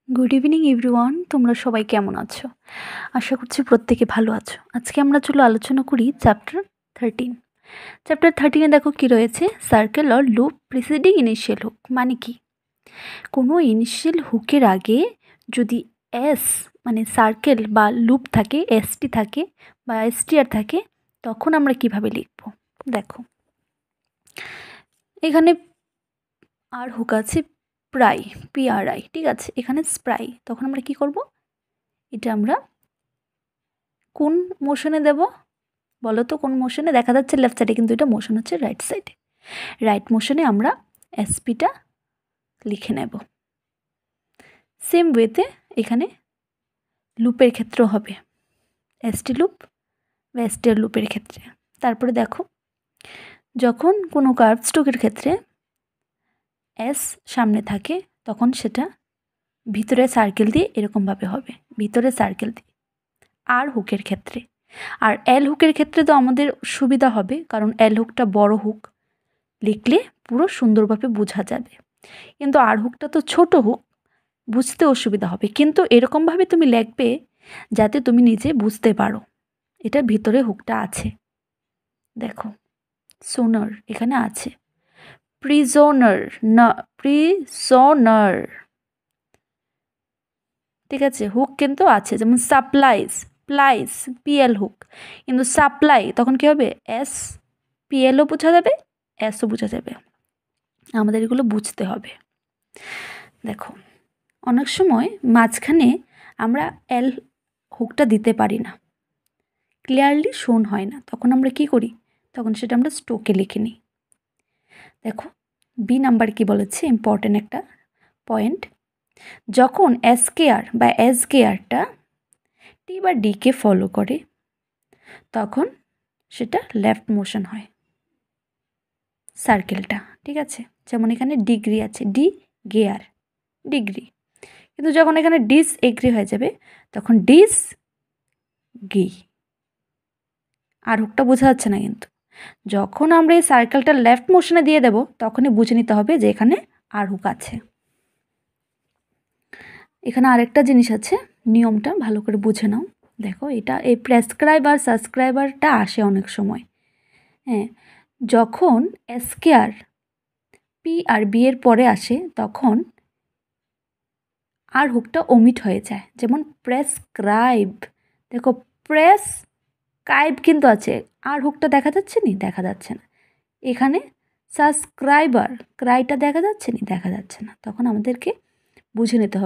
Good evening everyone, তোমরা সবাই কেমন আছো? আশা করছি প্রত্যেকে ভালো আছো। আজকে আমরা চলো আলোচনা করি চ্যাপ্টার 13। চ্যাপ্টার 13-এ দেখো কি রয়েছে, circle or loop preceding initial hook. মানে কি, কোনো ইনিশিয়াল হুকের আগে যদি এস মানে সার্কেল বা লুপ থাকে, এসটি থাকে বা এসটিআর থাকে, তখন আমরা কিভাবে লিখব। দেখো এখানে আর হুক আছে প্রাই, পিআরআই, ঠিক আছে, এখানে স্প্রাই। তখন আমরা কি করব, এটা আমরা কোন মোশনে দেব বলো তো? কোন মোশনে দেখা যাচ্ছে? লেফট সাইডে, কিন্তু এটা মোশন হচ্ছে রাইট সাইডে। রাইট মোশনে আমরা এসপিটা লিখে নেব। সেম ওয়েতে এখানে লুপের ক্ষেত্রেও হবে, এসটি লুপ বা এসটিআর লুপের ক্ষেত্রে। তারপরে দেখো, যখন কোনো কার্ভ স্ট্রোকের ক্ষেত্রে এস সামনে থাকে তখন সেটা ভিতরে সার্কেল দিয়ে এরকমভাবে হবে, ভিতরে সার্কেল দিয়ে। আর হুকের ক্ষেত্রে, আর এল হুকের ক্ষেত্রে তো আমাদের সুবিধা হবে, কারণ এল হুকটা বড় হুক, লিখলে পুরো সুন্দরভাবে বোঝা যাবে। কিন্তু আর হুকটা তো ছোট হুক, বুঝতে অসুবিধা হবে। কিন্তু এরকমভাবে তুমি লিখবে যাতে তুমি নিজে বুঝতে পারো এটা ভিতরে হুকটা আছে। দেখো সোনার এখানে আছে, প্রিজনার না, প্রিজনার, ঠিক আছে, হুক কিন্তু আছে। যেমন সাপ্লাইজ, প্লাইজ, পিএল হুক, কিন্তু সাপ্লাই তখন কী হবে, এস পিএলও বোঝা যাবে, এসও বোঝা যাবে। আমাদের এগুলো বুঝতে হবে। দেখো অনেক সময় মাঝখানে আমরা এল হুকটা দিতে পারি না, ক্লিয়ারলি শোন হয় না, তখন আমরা কি করি, তখন সেটা আমরা স্ট্রোকে লিখে নিই। দেখো বি নাম্বার কি বলেছে, ইম্পর্টেন্ট একটা পয়েন্ট, যখন এসকেআর বা এসকেআরটা টি বা ডিকে ফলো করে তখন সেটা লেফট মোশন হয় সার্কেলটা, ঠিক আছে। যেমন এখানে ডিগ্রি আছে, ডি গেয়ার, ডিগ্রি। কিন্তু যখন এখানে ডিস এগ্রি হয়ে যাবে তখন ডিস গি। আর হুকটা বোঝা যাচ্ছে না, কিন্তু যখন আমরা এই সার্কেলটা লেফট মোশনে দিয়ে দেব তখনই বুঝে নিতে হবে যে এখানে আর হুক আছে। এখানে আরেকটা জিনিস আছে, নিয়মটা ভালো করে বুঝে নাও। দেখো এটা এই প্রেসক্রাইব আর সাবস্ক্রাইবারটা আসে অনেক সময়। হ্যাঁ, যখন এসকেআর পি আর বি এর পরে আসে তখন আর হুকটা ওমিট হয়ে যায়। যেমন প্রেসক্রাইব, দেখো প্রেসক্রাইব কিন্তু আছে, আর হুকটা দেখা যাচ্ছে নি, দেখা যাচ্ছে না। এখানে সাবস্ক্রাইবার, ক্রাইটা দেখা যাচ্ছে নি, দেখা যাচ্ছে না। তখন আমাদেরকে বুঝে নিতে হবে